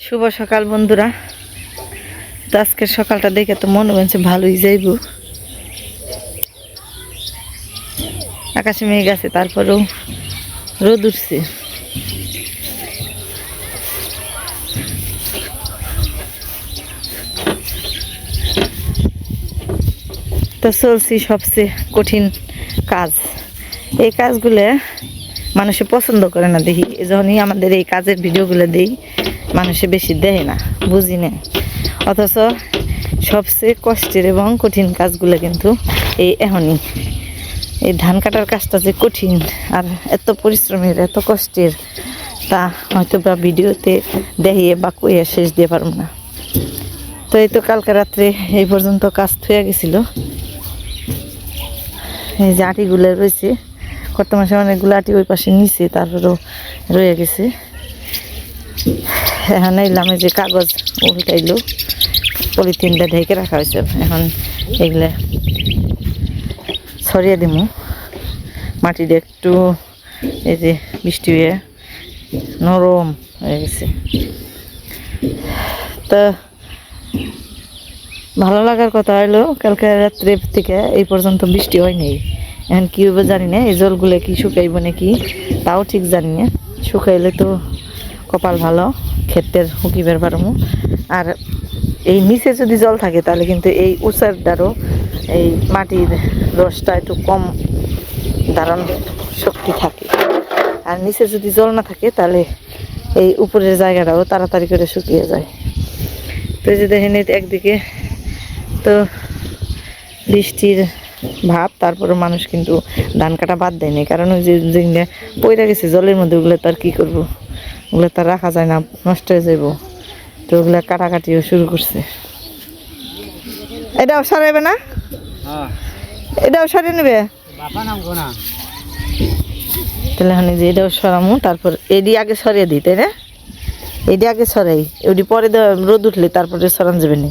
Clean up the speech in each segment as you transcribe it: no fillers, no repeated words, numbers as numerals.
শুভ সকাল বন্ধুরা। তো আজকের সকালটা দেখে তো মনে হচ্ছে ভালোই যাইব। আকাশে মেঘ আছে, তারপরেও রোদ উঠছে। তো চলছি সবচেয়ে কঠিন কাজ। এই কাজগুলো মানুষে পছন্দ করে না দেখি, যখনই আমাদের এই কাজের ভিডিওগুলো দেই মানুষে বেশি দেয় না, বুঝি না। অথচ সবচেয়ে কষ্টের এবং কঠিন কাজগুলো কিন্তু এখনই এই ধান কাটার কাজটা যে কঠিন আর এত পরিশ্রমের এত কষ্টের, তা হয়তো বা ভিডিওতে দেখিয়ে বা কইয়া শেষ দিয়ে পারব না। তো এই তো কালকে রাত্রে এই পর্যন্ত কাজ থুয়ে গেছিল। এই যে আটিগুলো রয়েছে, কত মাসে অনেকগুলো আটি ওই পাশে নিচে, তারপরেও রয়ে গেছে। এখন এলাম এই যে কাগজ উল্টাইলো, পলিথিনটা ঢেকে রাখা হয়েছে। এখন এগুলো ছড়িয়ে দিব। মাটিটা একটু এই যে বৃষ্টি হয়ে নরম হয়ে গেছে। তা ভালো লাগার কথা হলো কালকে রাত্রে থেকে এই পর্যন্ত বৃষ্টি হয়নি। এখন কী হবে জানি না, এই জলগুলো কি শুকাইব নাকি তাও ঠিক জানি না। শুকাইলে তো কপাল ভালো, ক্ষেতের হুকিবের পারমু। আর এই নিচে যদি জল থাকে তাহলে কিন্তু এই উঁচার দ্বারও এই মাটির রসটা একটু কম ধারণ শক্তি থাকে। আর নিচে যদি জল না থাকে তাহলে এই উপরের জায়গাটাও তাড়াতাড়ি করে শুকিয়ে যায়। তো যে দেখেন একদিকে তো বৃষ্টির ভাব, তারপরে মানুষ কিন্তু ধান কাটা বাদ দেয়নি, কারণ ওই যে যেগুলো পইরা গেছে জলের মধ্যে ওগুলো তার কী করবো, ওগুলো তার রাখা যায় না, নষ্ট হয়ে যাইব। তো ওগুলো কাটাকাটিও শুরু করছে। এটাও সরাইবে না, এটাও সরিয়ে নেবে তাহলে এখন যে এটাও সরামু। তারপর এডি আগে সরিয়ে দিই, তাই না? এডি আগে সরাই, ওডি পরে রোদ উঠলে তারপরে সরান যাবে না।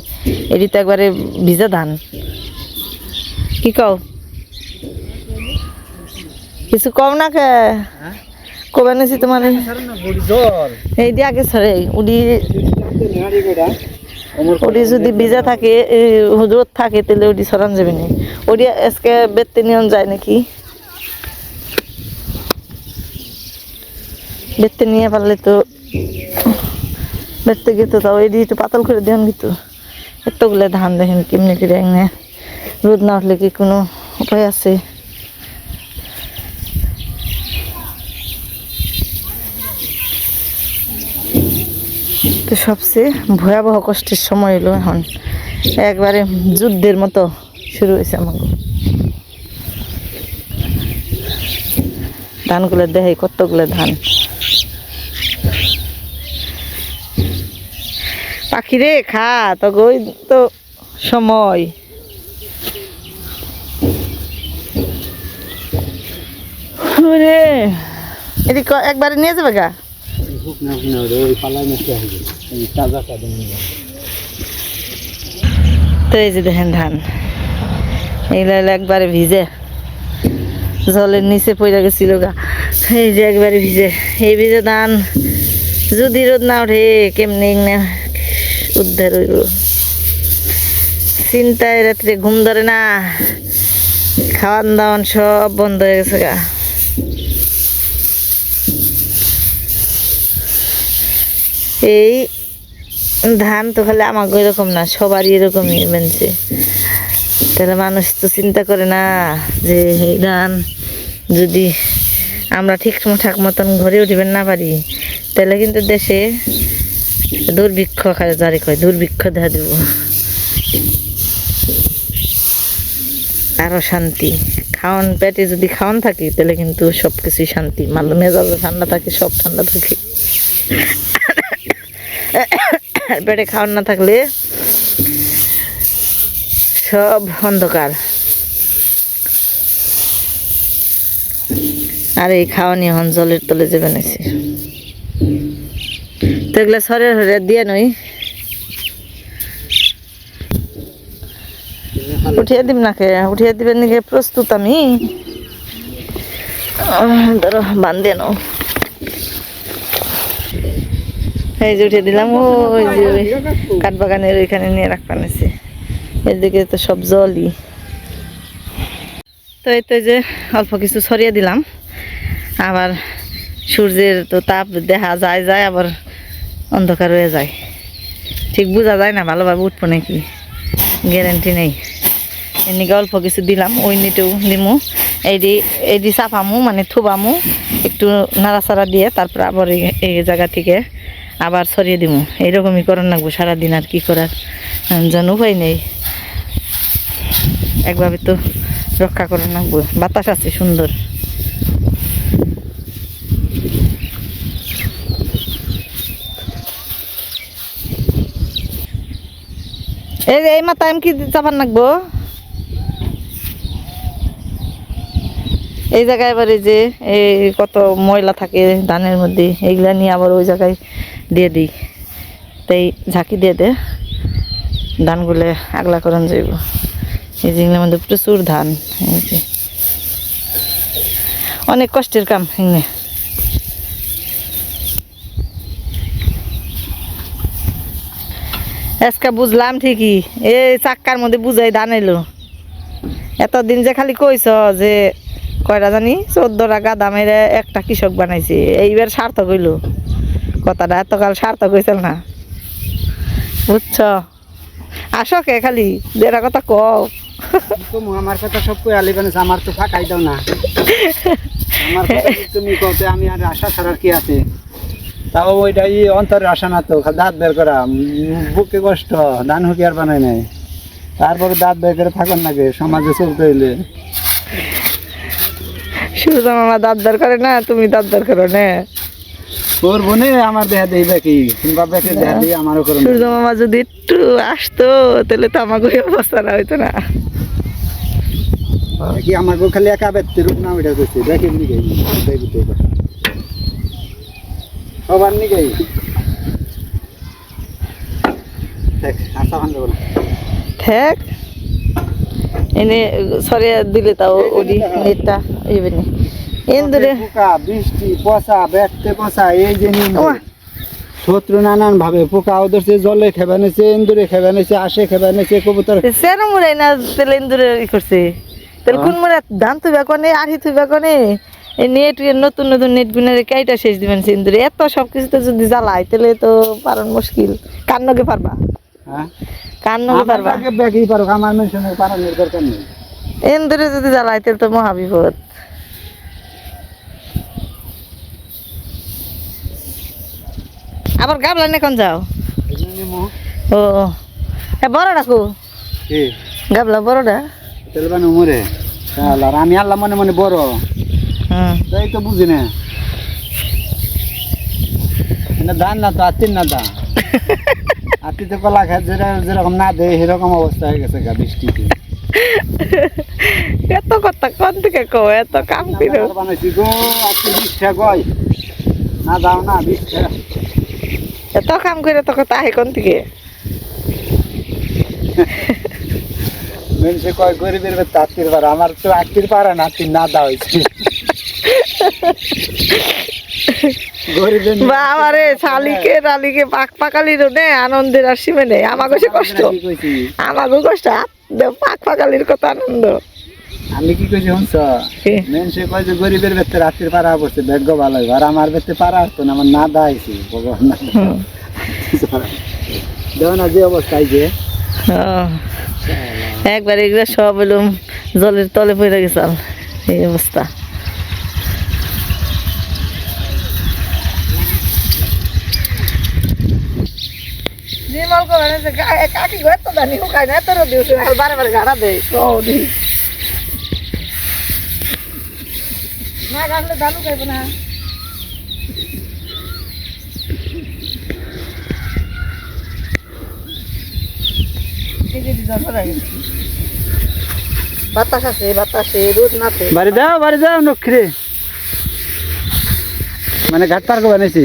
এডি তো একবারে ভিজা ধান। কি কও, কিছু কম না কে কবে নিছি তোমার? এই দিয়ে আগে সরাই, উডি ওডি যদি ভিজা থাকে রোদ থাকে তাহলে ওডি সরান যাবে না। ওডি আজকে বেতে নিয়ন যায় নাকি, বেতে নিয়ে পারলে তো বেতে গেতো, তাও এডি একটু পাতল করে দেন কিন্তু। এতগুলো ধান দেখেন কেমনি করে এনে রোদ না উঠলে কি কোনো উপায় আছে? তো সবচেয়ে ভয়াবহ কষ্টের সময় এলো এখন, একবারে যুদ্ধের মতো শুরু হয়েছে আমাকে। ধানগুলো দেখাই কতগুলো ধান। পাখিরে খা তো ওই তো সময়। এদিক একবারে নিয়ে যাবে গা। তো এই যে দেখেন ধান এইগুলো একবারে ভিজে জলের নিচে পড়ে গেছিল গা। এই যে একবারে ভিজে, এই ভিজে ধান যদি রোদ না ওঠে কেমনি উদ্ধার হইব। চিন্তায় রাত্রে ঘুম ধরে না, খাওয়ান দাওয়ান সব বন্ধ হয়ে গেছে গা। এই ধান তো খালি আমাকে এরকম না, সবারই এরকমই মানছে। তাহলে মানুষ তো চিন্তা করে না যে এই ধান যদি আমরা ঠিকঠাক মতন ঘরে উঠিবেন না পারি তাহলে কিন্তু দেশে দুর্ভিক্ষ জারি হয়, দুর্ভিক্ষ দেখা দেব। আরো শান্তি খাওয়ান, পেটে যদি খাওয়ান থাকে তাহলে কিন্তু সব কিছুই শান্তি। মেজাজ ঠান্ডা থাকে, সব ঠান্ডা থাকে। পেটে খাওয়ান না থাকলে সব অন্ধকার। আর এই খাওয়ানি এখন জলের তলে যাবে নাকি, তো এগুলো সরে সরে দিয়ে নই উঠিয়ে দিব না, উঠিয়ে দিবেন নাকি প্রস্তুত আমি। ধরো বান্ধে নাও, এই যে উঠে দিলাম, ওই যে ওই কাঠবাগানের ওইখানে নিয়ে রাখতে নিছি। এদিকে তো সব জলই। তো এই তো যে অল্প কিছু ছড়িয়ে দিলাম। আবার সূর্যের তো তাপ দেখা যায় আবার অন্ধকার হয়ে যায়, ঠিক বোঝা যায় না ভালোভাবে উঠবো নাকি, গ্যারেন্টি নেই। এমনিকে অল্প কিছু দিলাম, ওই নিটেও নিমু, এইটি চাপামু মানে থুবামু একটু নাড়াচাড়া দিয়ে, তারপর আবার এই জায়গা থেকে আবার ছড়িয়ে দিমু। এইরকমই করার লাগবো সারাদিন, আর কি করার, যেন উপায় নেই, একভাবে তো রক্ষা করার লাগবো। বাতাস আছে সুন্দর। এই মাথা আমি কি চাপান লাগবো এই জায়গায়? এবারে যে এই কত ময়লা থাকে ধানের মধ্যে, এইগুলা নিয়ে আবার ওই জায়গায় দিয়ে দিই, তাই ঝাঁকি দিয়ে দে, ধানগুলো আগলা করান যাইব। এই যেগুলোর মধ্যে প্রচুর ধান, এই যে অনেক কষ্টের কাম এগুলো। আজকে বুঝলাম ঠিকই, এই চাক্কার মধ্যে বুঝাই ধান এলো। এতদিন যে খালি কইছ যে কয়টা জানি 14টা গাদা মেরে একটা কৃষক বানাইছে, এইবার সার্থক হইল কথাটা, এতকাল সার্থক হয়েছিল না, বুঝছ? আসো কে খালি যেটা কথা কও। আমার কথা সব কই আলি বানাইছে, আমার তো ফাঁকাই দাও না। আমার কথা তুমি কতে, আমি আর আশা ছাড়ার কি আছে? তাও ওইটাই অন্তরের আশা না তো, দাঁত বের করা, বুকে কষ্ট, ধান হুকি আর বানাই নাই, তারপরে দাঁত বের করে থাকুন নাকি সমাজে চলতে হইলে। সূর্য মামা দাঁত দাঁড় করে না, তুমি দাঁত দাঁড় করো না। তোর বোনে আমার দেহা দেই বাকি, কিংবা বেঁকে দেহা দিই আমারও করো। সূর্য মামা যদি একটু আসতো তাহলে তো আমাকে ওই অবস্থাটা হইতো না। কি আমাকে খালি একা ব্যক্তি রূপ না ওইটা করছে, দেখে নিগে সবার নিগেই দেখ আশা ভাঙবে বলে ঠিক এনে সরিয়ে দিলে তাও ওডি নেটটা এইবেনি এন্দরে পোকা, বৃষ্টি, পচা, ব্যক্তি পচা, এই যে শত্রু নানান ভাবে পোকা ওদেরছে, জলে খেবে নিছে, ইন্দুরে খেবে নিছে, আসে খেবে নিছে, কবুতর সেরম মুরাই না, তেলে ইন্দুরে ই করছে, তাহলে কোন মুরা ধান তুইবা কোনে আড়ি তুইবা কোনে, এই নেট নতুন নতুন নেট গুনারে কাইটা শেষ দিবেন ইন্দুরে, এত সব কিছুতে যদি জ্বালাই তাহলে তো পারন মুশকিল। কান্নকে পারবা? হ্যাঁ কান্নকে পারবা? আমাকে ব্যাগই পারো, আমার মেশিনের পারানোর দরকার নেই। ইন্দুরে যদি জ্বালাই তাহলে তো মহা বিপদ। আবার গাবলা এখন যাও? ও বড় রাখো কি গাবলা বড়টা তেলবান উমরে, আর আমি আল্লাহ মনে মনে বড়, তাই তো বুঝি না। ধান না তো আত্মীর না দা আত্মীতে কলা খায়, যেরকম না দেয় সেরকম অবস্থা হয়ে গেছে গা বৃষ্টিতে। এত কথা কোন থেকে কো, এত কাম করে বানাইছি গো, আজকে 20 টাকা কয় না দাও না, 20 টাকা এত কাম করে তো কথা আহে কোন থেকে? মেনসে কয় গরিবের বেতে আত্মীর পারা, আমার তো আত্মীর পারা না, আত্মীর না দাও হয়েছে। বাবারে শালিকে রালিকে পাক পাকালি নে আনন্দের আর সীমে নেই। আমাকে সে কষ্ট, আমাকে কষ্ট, পাক পাকালির কত আনন্দ। আমি কি কইছি শুনছ, মেনসে কয় যে গরিবের বেতে রাত্রির পারা পড়ছে, ভাগ্য ভালো, আর আমার বেতে পারা হতো না, আমার না দাইছি ভগবান দেও না, যে অবস্থায় যে একবার এগুলো সব এলুম জলের তলে পড়ে গেছাল, এই অবস্থা। কাকি এত দানি শুকায় না, এত রোদ বারে বারে গাড়া দেয় না, গাছলে ধান শুকাইব না। বাতাস আছে, বাতাসে রোদ না, বাড়ি যাও নক্ষরে, মানে ঘাট পার্ক বানাইছি।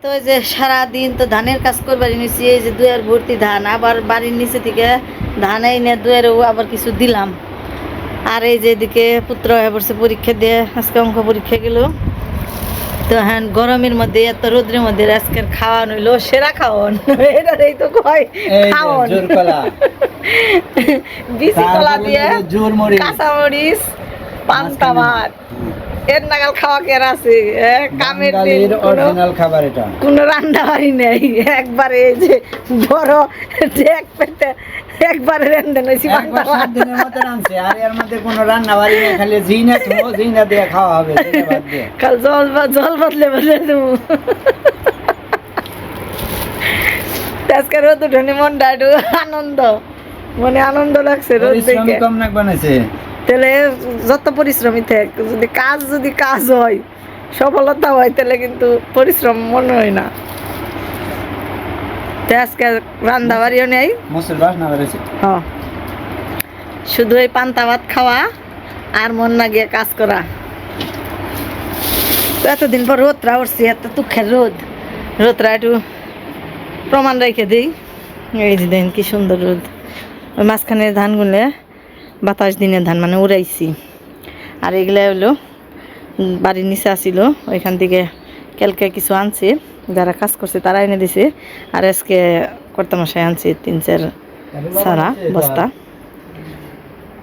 তো এই যে সারাদিন তো ধানের কাজ করবার নিয়েছি, এই যে দুয়ার ভর্তি ধান, আবার বাড়ির নিচে থেকে ধান এনে দুয়ারেও আবার কিছু দিলাম, আর এই যে এদিকে পুত্র হয়ে পড়ছে পরীক্ষা দিয়ে, আজকে অঙ্ক পরীক্ষা গেল। তো হ্যাঁ, গরমের মধ্যে এত রোদ্রের মধ্যে আজকের খাওয়ান হইলো সেরা খাওয়ান, এটাই তো কয় খাওয়ান। জোর কলা, বিচি কলা দিয়ে জোর মরিচ, কাঁচামরিচ, পান্তা ভাত, এর নাগাল খাওয়া কের আছে? কামের দিন অরিজিনাল খাবার এটা। কোনো রান্না বাড়ি নেই, একবারে এই যে বড় এক পেটে একবারে রান্ধে নইছি পান্তা ভাত। দিনের মতো রাঁধছে, আর এর মধ্যে কোনো রান্না বাড়ি নেই, খালি জিনা দিয়ে খাওয়া হবে, জিনা ভাত দিয়ে। কাল জল বদলে দেবো। আজকে রোদ উঠেনি, মনটা একটু আনন্দ, মনে আনন্দ লাগছে রোদ দেখে। কম নাক বানাইছে, তাহলে যত পরিশ্রমী থাক, যদি কাজ হয়, সফলতা হয়, তাহলে কিন্তু পরিশ্রম মনে হয় না। তো আজকে রান্না বাড়িও নেই, মসুর বাসনা বেড়েছে। শুধু এই পান্তা ভাত খাওয়া আর মন না গিয়ে কাজ করা। তো এতদিন পর রোদরা উঠছে, এত দুঃখের রোদরা একটু প্রমাণ রেখে দিই। এই যে দেখেন কি সুন্দর রোদ। ওই মাঝখানে ধানগুলো বাতাস দিনের ধান, মানে উড়াইছি। আর এগুলো হলো বাড়ির নিচে আসিল, ওইখান থেকে কালকে কিছু আনছে, যারা কাজ করছে তারা এনে দিছে। আর আজকে কর্তামশাই আনছে 3-4 সারা বস্তা,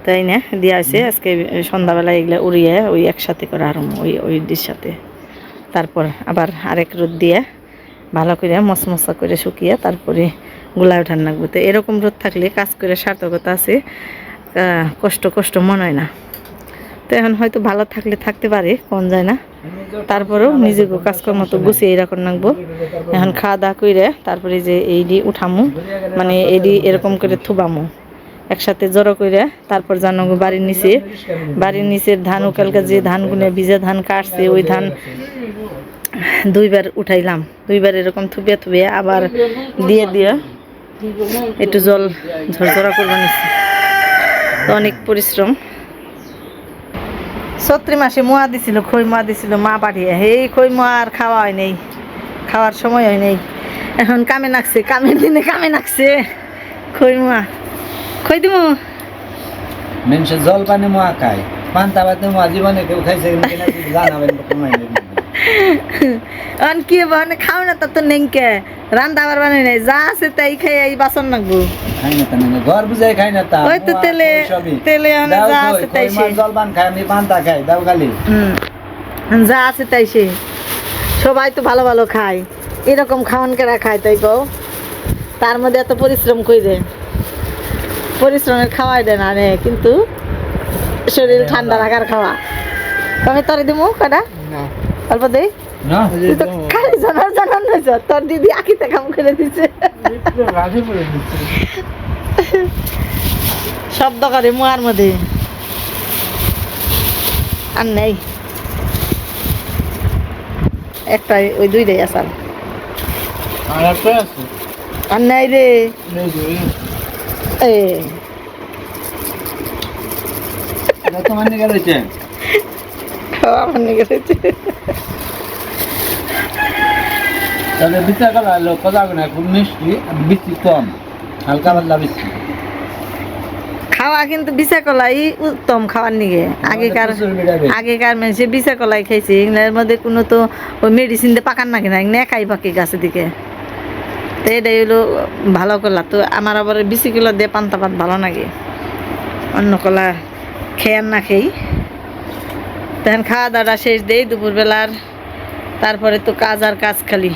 তাই না দিয়া আছে। আজকে সন্ধ্যাবেলা এগুলো উড়িয়ে ওই একসাথে করে আর ওই ডির সাথে, তারপর আবার আরেক রোদ দিয়ে ভালো করে মশমশা করে শুকিয়ে তারপরে গোলা উঠান লাগবে। তো এরকম রোদ থাকলে কাজ করে সার্থকতা আছে, কষ্ট মনে হয় না। তো এখন হয়তো ভালো থাকলে থাকতে পারে, কোন যায় না, তারপরেও নিজেকে কাজকর্ম তো গুছিয়ে এরকম রাখবো। এখন খাওয়া দাওয়া করে তারপরে যে এইডি উঠামু, মানে এইডি এরকম করে থুবামু একসাথে জড়ো করে, তারপর জানো বাড়ির নিচের ধান, কালকে যে ধানগুলো ভিজা ধান কাটছে, ওই ধান 2বার উঠাইলাম, 2বার এরকম থুবিয়ে আবার দিয়ে একটু জল ঝরঝরা করবা নিচ্ছি। তো অনেক পরিশ্রম। চৈত্রি মাসে মোয়া দিছিল, খই মোয়া দিছিল মা পাঠিয়ে, এই খই মোয়া আর খাওয়া হয় নেই, খাওয়ার সময় হয় নেই। এখন কামে নাকছে, কামের দিনে কামে নাকছে খই মোয়া। খই দিমু মানুষের জল পানি মোয়া খায়, পান্তা ভাতে মোয়া জীবনে কেউ খাইছে জানাবেন। এখন কি মানে খাও না, তা তো নেংকে রান্না আবার বানাই নাই, যা আছে তাই খাই এই বাসন রাখবো। খাই না তা ঘর বুঝাই খাই না তা, ওই তো তেলে যা আছে তাই সে জল পান খাই, আমি পান্তা খাই, দাও খালি যা আছে তাই সে। সবাই তো ভালো ভালো খায়, এরকম খাওয়ান কেরা খায় তাই কও? তার মধ্যে এত পরিশ্রম করে, পরিশ্রমের খাওয়াই দেয় না রে, কিন্তু শরীর ঠান্ডা রাখার খাওয়া। আমি তোরে দিমু কাটা অল্প দেই না, তুই তো খালি জানার নইছ, তোর দিদি আখিতে কাম করে দিছে, শব্দ করে মুয়ার মধ্যে। আর নেই একটাই, ওই 2টাই আসাল, আর নাই রে। তোমার নিয়ে গেছে আমার নিয়ে গেছে। তবে বিচার করা হলো কথা না, খুব মিষ্টি, বৃষ্টি কম, হালকা পাতলা বৃষ্টি। খাওয়া কিন্তু বিছা কলাই উত্তম খাওয়ার নিগে। আগেকার মানুষে বিছা কলাই খাইছে, এগুলোর মধ্যে কোনো তো ওই মেডিসিন দিয়ে পাকান নাকি না, নেকাই পাকি গাছের দিকে। তো এটাই হলো ভালো কলা। তো আমার আবার বিচি কলা দিয়ে পান্তা ভাত ভালো লাগে, অন্য কলা খেয়ে না খেই। তখন খাওয়া দাওয়াটা শেষ দেই দুপুরবেলার, তারপরে তো কাজ আর কাজ খালি।